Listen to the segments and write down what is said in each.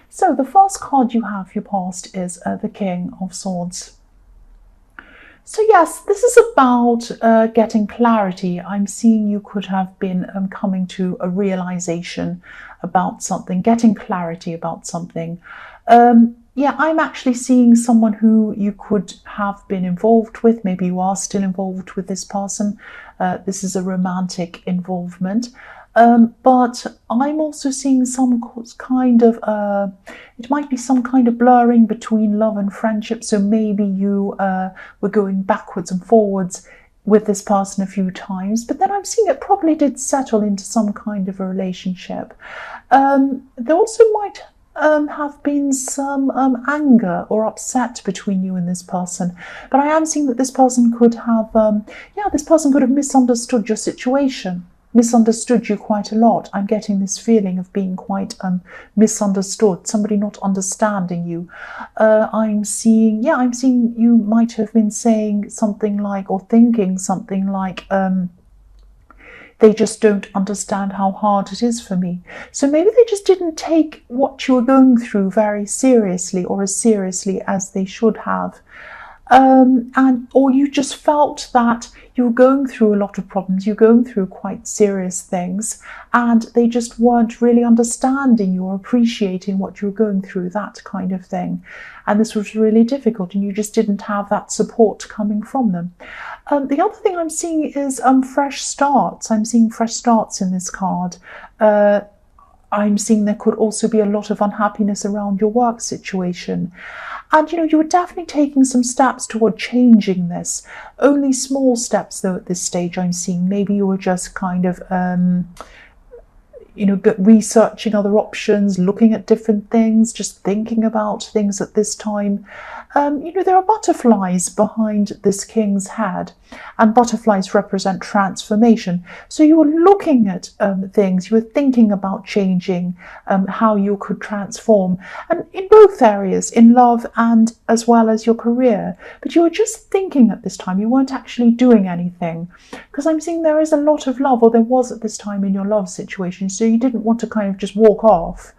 So the first card you have for your past is the King of Swords. So yes, this is about getting clarity. I'm seeing you could have been coming to a realization about something, getting clarity about something. Yeah, I'm actually seeing someone who you could have been involved with. Maybe you are still involved with this person. This is a romantic involvement. But I'm also seeing some kind of, it might be some kind of blurring between love and friendship. So maybe you were going backwards and forwards with this person a few times, but then I'm seeing it probably did settle into some kind of a relationship. There also might have been some anger or upset between you and this person, but I am seeing that this person could have, this person could have misunderstood your situation. Misunderstood you quite a lot. I'm getting this feeling of being quite misunderstood, somebody not understanding you. I'm seeing you might have been saying something like, or thinking something like, they just don't understand how hard it is for me. So maybe they just didn't take what you were going through very seriously, or as seriously as they should have. Or you just felt that you were going through a lot of problems, you're going through quite serious things, and they just weren't really understanding you or appreciating what you were going through, that kind of thing. And this was really difficult, and you just didn't have that support coming from them. The other thing I'm seeing is fresh starts. I'm seeing fresh starts in this card. I'm seeing there could also be a lot of unhappiness around your work situation. And, you were definitely taking some steps toward changing this. Only small steps, though, at this stage I'm seeing. Maybe you were just kind of, researching other options, looking at different things, just thinking about things at this time. There are butterflies behind this king's head, and butterflies represent transformation. So you were looking at things, you were thinking about changing, how you could transform, and in both areas, in love and as well as your career. But you were just thinking at this time, you weren't actually doing anything, because I'm seeing there is a lot of love, or there was at this time in your love situation, so you didn't want to kind of just walk off.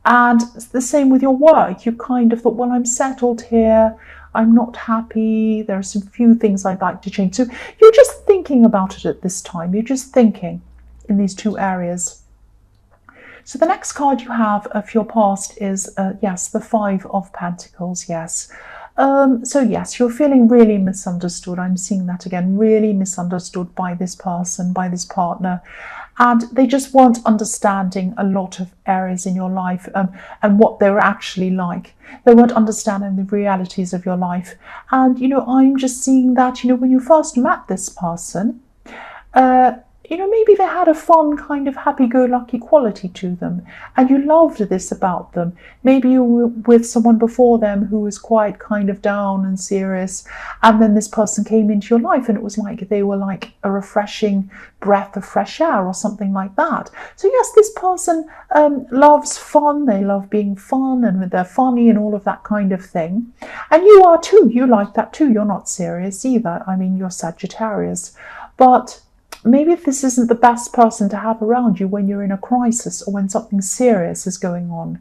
And it's the same with your work. You kind of thought, well, I'm settled here, I'm not happy, there are some few things I'd like to change. So you're just thinking about it at this time. You're just thinking in these two areas. So the next card you have of your past is, the Five of Pentacles, yes. So yes, you're feeling really misunderstood. I'm seeing that again, really misunderstood by this person, by this partner. And they just weren't understanding a lot of areas in your life and what they were actually like. They weren't understanding the realities of your life. And, I'm just seeing that, when you first met this person, maybe they had a fun kind of happy-go-lucky quality to them, and you loved this about them. Maybe you were with someone before them who was quite kind of down and serious, and then this person came into your life, and it was like they were like a refreshing breath of fresh air or something like that. So yes, this person loves fun, they love being fun, and they're funny and all of that kind of thing. And you are too, you like that too. You're not serious either. I mean, you're Sagittarius. But maybe if this isn't the best person to have around you when you're in a crisis or when something serious is going on,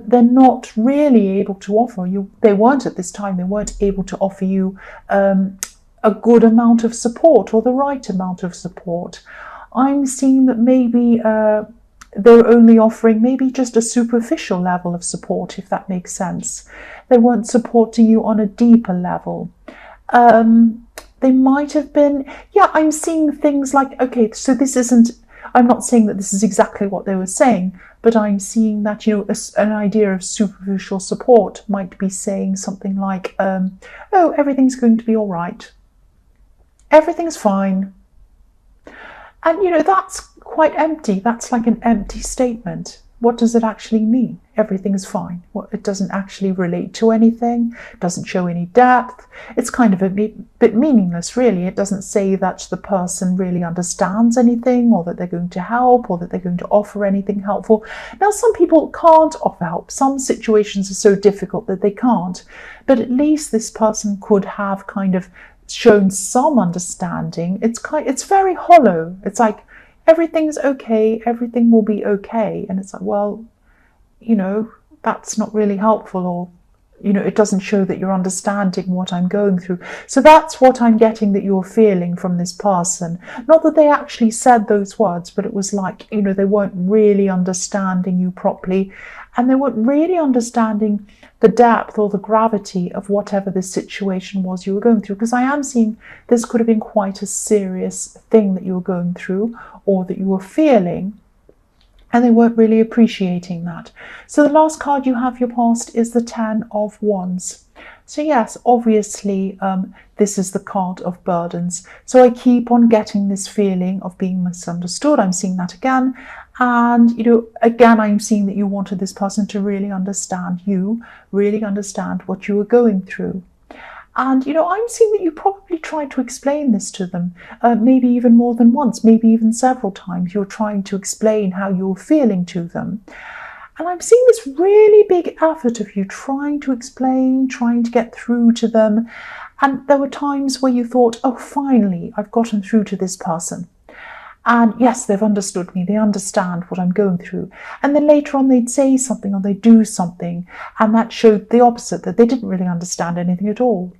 they're not really able to offer you, they weren't at this time, they weren't able to offer you a good amount of support or the right amount of support. I'm seeing that maybe they're only offering maybe just a superficial level of support, if that makes sense. They weren't supporting you on a deeper level. They might have been, I'm seeing things like, okay, so this isn't, I'm not saying that this is exactly what they were saying, but I'm seeing that, an idea of superficial support might be saying something like, oh, everything's going to be all right. Everything's fine. And, that's quite empty. That's like an empty statement. What does it actually mean? Everything's fine. Well, it doesn't actually relate to anything. It doesn't show any depth. It's kind of a bit meaningless, really. It doesn't say that the person really understands anything, or that they're going to help, or that they're going to offer anything helpful. Now, some people can't offer help. Some situations are so difficult that they can't. But at least this person could have kind of shown some understanding. It's very hollow. It's like, everything's okay, everything will be okay. And it's like, well, that's not really helpful, or it doesn't show that you're understanding what I'm going through. So that's what I'm getting that you're feeling from this person. Not that they actually said those words, but it was like, they weren't really understanding you properly, and they weren't really understanding the depth or the gravity of whatever this situation was you were going through. Because I am seeing this could have been quite a serious thing that you were going through, or that you were feeling, and they weren't really appreciating that. So the last card you have, your past, is the Ten of Wands. So yes, obviously, this is the card of burdens. So I keep on getting this feeling of being misunderstood. I'm seeing that again. And, again, I'm seeing that you wanted this person to really understand you, really understand what you were going through. And, I'm seeing that you probably tried to explain this to them, maybe even more than once, maybe even several times. You're trying to explain how you're feeling to them. And I'm seeing this really big effort of you trying to explain, trying to get through to them. And there were times where you thought, oh, finally, I've gotten through to this person. And yes, they've understood me. They understand what I'm going through. And then later on, they'd say something or they'd do something. And that showed the opposite, that they didn't really understand anything at all.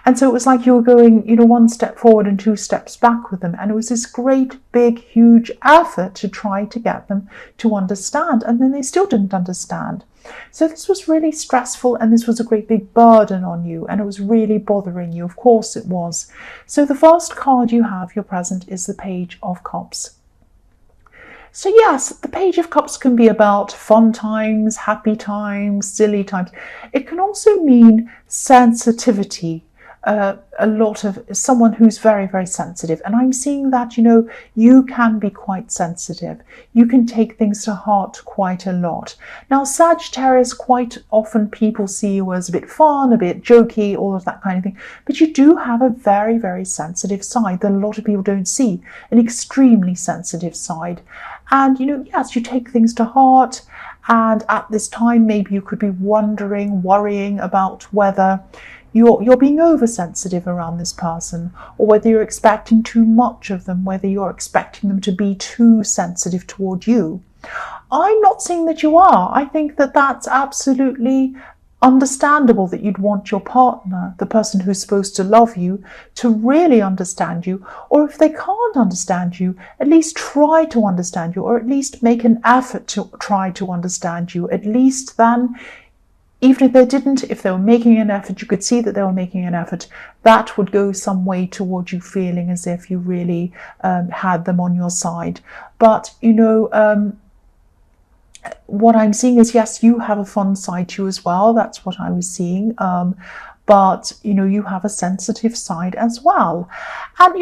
And so it was like you were going, one step forward and two steps back with them. And it was this great, big, huge effort to try to get them to understand. And then they still didn't understand. So this was really stressful, and this was a great big burden on you, and it was really bothering you. Of course it was. So the first card you have, your present, is the Page of Cups. So yes, the Page of Cups can be about fun times, happy times, silly times. It can also mean sensitivity. A lot of someone who's very, very sensitive. And I'm seeing that, you can be quite sensitive. You can take things to heart quite a lot. Now, Sagittarius, quite often people see you as a bit fun, a bit jokey, all of that kind of thing. But you do have a very, very sensitive side that a lot of people don't see, an extremely sensitive side. And, yes, you take things to heart. And at this time, maybe you could be worrying about whether you're being oversensitive around this person, or whether you're expecting too much of them, whether you're expecting them to be too sensitive toward you. I'm not saying that you are. I think that that's absolutely understandable, that you'd want your partner, the person who's supposed to love you, to really understand you. Or if they can't understand you, at least try to understand you, or at least make an effort to try to understand you. At least then, even if they didn't, if they were making an effort, you could see that they were making an effort, that would go some way towards you feeling as if you really had them on your side. But, what I'm seeing is, yes, you have a fun side to you as well. That's what I was seeing. But, you have a sensitive side as well. And,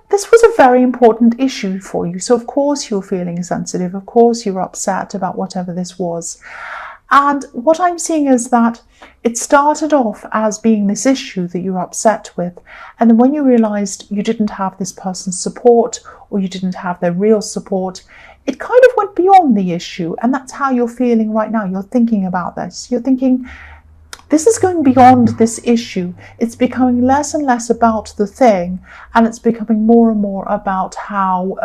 this was a very important issue for you. So, of course, you're feeling sensitive. Of course, you're upset about whatever this was. And what I'm seeing is that it started off as being this issue that you're upset with. And then when you realized you didn't have this person's support, or you didn't have their real support, it kind of went beyond the issue. And that's how you're feeling right now. You're thinking about this. You're thinking, this is going beyond this issue. It's becoming less and less about the thing. And it's becoming more and more about how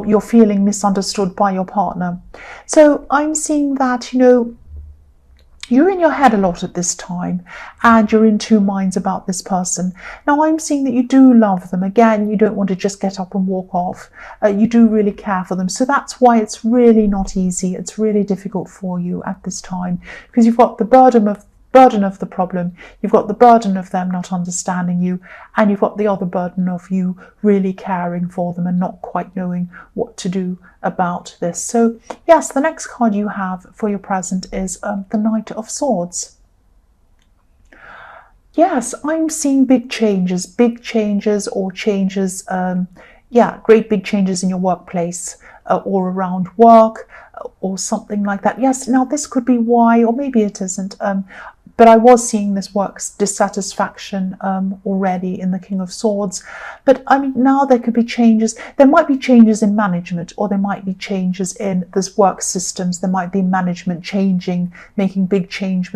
you're feeling misunderstood by your partner. So I'm seeing that, you're in your head a lot at this time, and you're in two minds about this person. Now, I'm seeing that you do love them. Again, you don't want to just get up and walk off. You do really care for them. So that's why it's really not easy. It's really difficult for you at this time, because you've got the burden of the problem, you've got the burden of them not understanding you, and you've got the other burden of you really caring for them and not quite knowing what to do about this. So yes, the next card you have for your present is the Knight of Swords. Yes, I'm seeing big changes or changes, great big changes in your workplace or around work or something like that. Yes, now this could be why, or maybe it isn't, but I was seeing this work dissatisfaction already in the King of Swords. But I mean, now there could be changes. There might be changes in management, or there might be changes in this work systems. There might be management changing, making big changes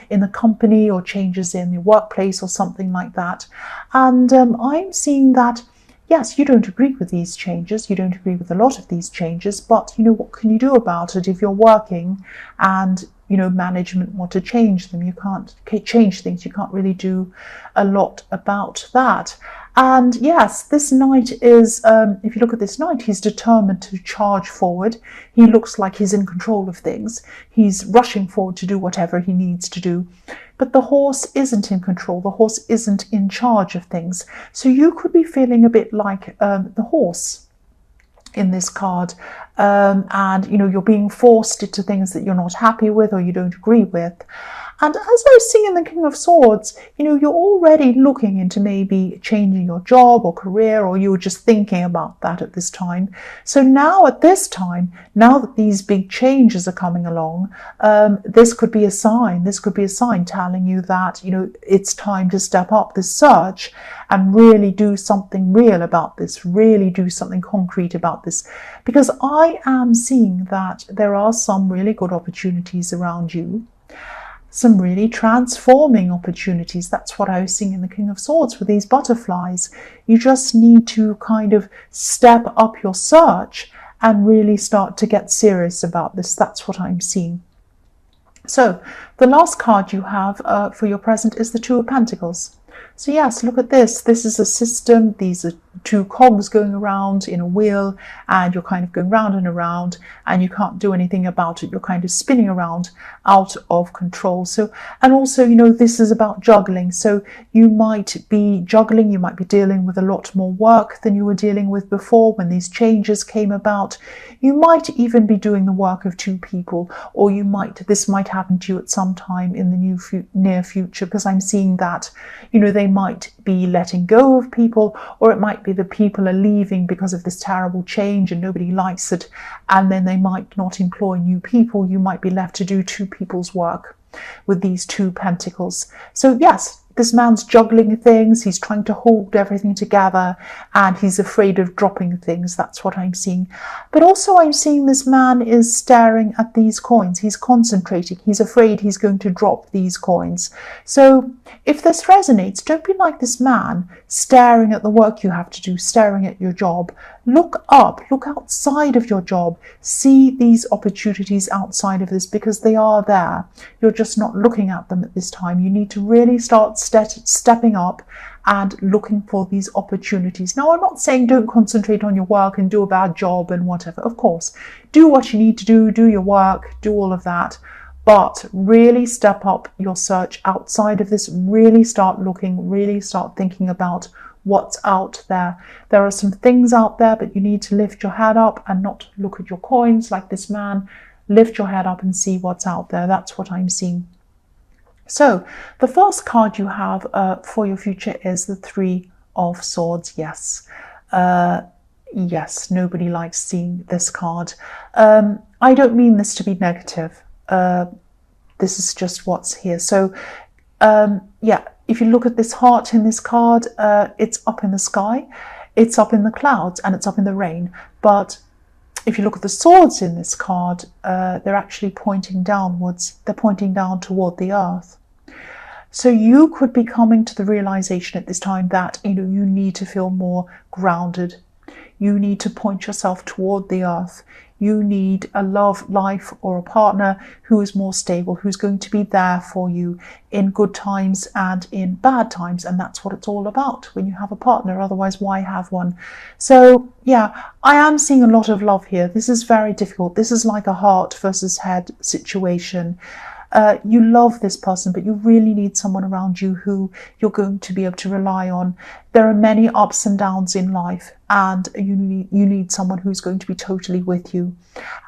in the company, or changes in the workplace or something like that. And I'm seeing that yes, you don't agree with these changes, you don't agree with a lot of these changes, but what can you do about it if you're working and management want to change them? You can't change things, you can't really do a lot about that. And yes, this knight is, if you look at this knight, he's determined to charge forward. He looks like he's in control of things. He's rushing forward to do whatever he needs to do. But the horse isn't in control. The horse isn't in charge of things. So you could be feeling a bit like the horse in this card, and you're being forced into things that you're not happy with or you don't agree with. And as I was seeing in the King of Swords, you're already looking into maybe changing your job or career, or you were just thinking about that at this time. So now at this time, now that these big changes are coming along, this could be a sign. This could be a sign telling you that, it's time to step up this search and really do something real about this, really do something concrete about this. Because I am seeing that there are some really good opportunities around you. Some really transforming opportunities. That's what I was seeing in the King of Swords with these butterflies. You just need to kind of step up your search and really start to get serious about this. That's what I'm seeing. So the last card you have for your present is the Two of Pentacles. So yes, look at this. This is a system. These are two cogs going around in a wheel, and you're kind of going round and around, and you can't do anything about it. You're kind of spinning around out of control. So, and also, this is about juggling. So you might be juggling, you might be dealing with a lot more work than you were dealing with before when these changes came about. You might even be doing the work of two people, or this might happen to you at some time in the near future, because I'm seeing that, they might be letting go of people, or it might be the people are leaving because of this terrible change and nobody likes it, and then they might not employ new people. You might be left to do two people's work with these two pentacles. So yes, this man's juggling things, he's trying to hold everything together, and he's afraid of dropping things. That's what I'm seeing. But also I'm seeing this man is staring at these coins. He's concentrating. He's afraid he's going to drop these coins. So if this resonates, don't be like this man, staring at the work you have to do, staring at your job. Look up, look outside of your job, see these opportunities outside of this, because they are there. You're just not looking at them at this time. You need to really start stepping up and looking for these opportunities. Now, I'm not saying don't concentrate on your work and do a bad job and whatever. Of course, do what you need to do your work, do all of that. But really step up your search outside of this. Really start looking, really start thinking about what's out there. There are some things out there, but you need to lift your head up and not look at your coins like this man. Lift your head up and see what's out there. That's what I'm seeing. So the first card you have for your future is the Three of Swords. Yes. Yes, nobody likes seeing this card. I don't mean this to be negative. This is just what's here. So yeah, if you look at this heart in this card, it's up in the sky, it's up in the clouds, and it's up in the rain. But if you look at the swords in this card, they're actually pointing downwards. They're pointing down toward the earth. So you could be coming to the realization at this time that you need to feel more grounded. You need to point yourself toward the earth. You need a love life or a partner who is more stable, who's going to be there for you in good times and in bad times. And that's what it's all about when you have a partner. Otherwise, why have one? So yeah, I am seeing a lot of love here. This is very difficult. This is like a heart versus head situation. You love this person, but you really need someone around you who you're going to be able to rely on. There are many ups and downs in life, and you need someone who's going to be totally with you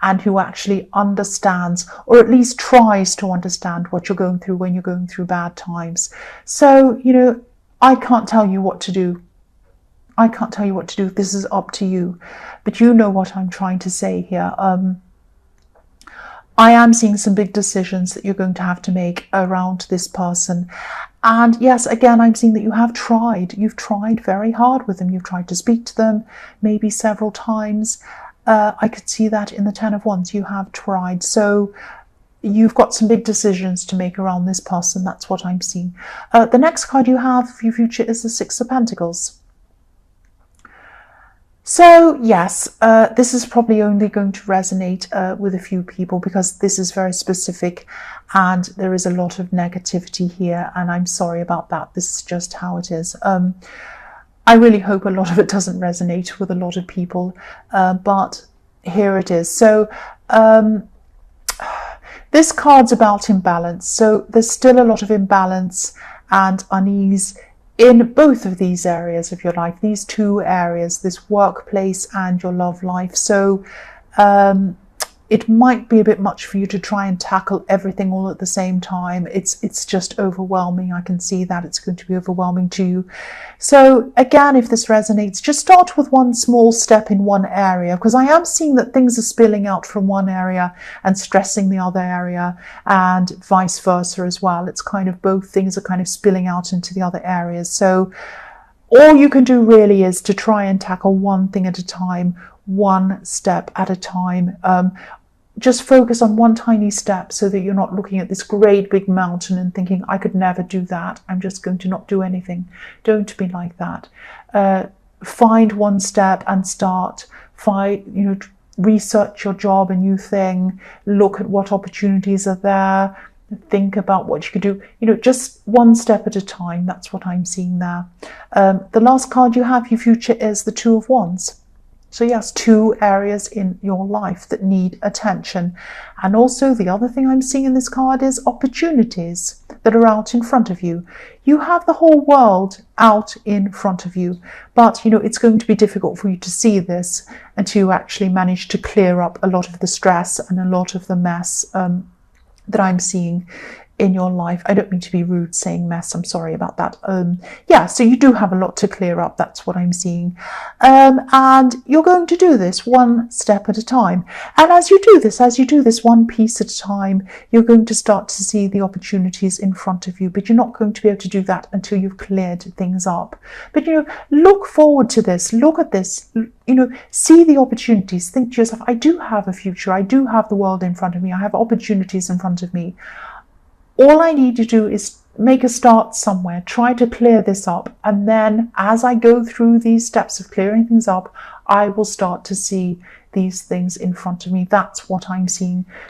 and who actually understands, or at least tries to understand, what you're going through when you're going through bad times. So, I can't tell you what to do. I can't tell you what to do. This is up to you. But you know what I'm trying to say here. I am seeing some big decisions that you're going to have to make around this person. And yes, again, I'm seeing that you have tried. You've tried very hard with them. You've tried to speak to them maybe several times. I could see that in the Ten of Wands. You have tried. So you've got some big decisions to make around this person. That's what I'm seeing. The next card you have for your future is the Six of Pentacles. So yes, this is probably only going to resonate with a few people because this is very specific and there is a lot of negativity here, and I'm sorry about that. This is just how it is. I really hope a lot of it doesn't resonate with a lot of people, but here it is. So this card's about imbalance. So there's still a lot of imbalance and unease in both of these areas of your life, these two areas, this workplace and your love life. So it might be a bit much for you to try and tackle everything all at the same time. It's just overwhelming. I can see that it's going to be overwhelming to you. So again, if this resonates, just start with one small step in one area, because I am seeing that things are spilling out from one area and stressing the other area, and vice versa as well. It's kind of both things are kind of spilling out into the other areas. So all you can do really is to try and tackle one thing at a time, one step at a time. Just focus on one tiny step so that you're not looking at this great big mountain and thinking, I could never do that. I'm just going to not do anything. Don't be like that. Find one step and start. Research your job, a new thing. Look at what opportunities are there. Think about what you could do. Just one step at a time. That's what I'm seeing there. The last card you have, your future, is the Two of Wands. So yes, two areas in your life that need attention. And also the other thing I'm seeing in this card is opportunities that are out in front of you. You have the whole world out in front of you, but it's going to be difficult for you to see this until you actually manage to clear up a lot of the stress and a lot of the mess that I'm seeing in your life. I don't mean to be rude saying mess, I'm sorry about that. So you do have a lot to clear up, that's what I'm seeing. And you're going to do this one step at a time. And as you do this one piece at a time, you're going to start to see the opportunities in front of you, but you're not going to be able to do that until you've cleared things up. But look forward to this, look at this, see the opportunities, think to yourself, I do have a future, I do have the world in front of me, I have opportunities in front of me. All I need to do is make a start somewhere, try to clear this up, and then as I go through these steps of clearing things up, I will start to see these things in front of me. That's what I'm seeing.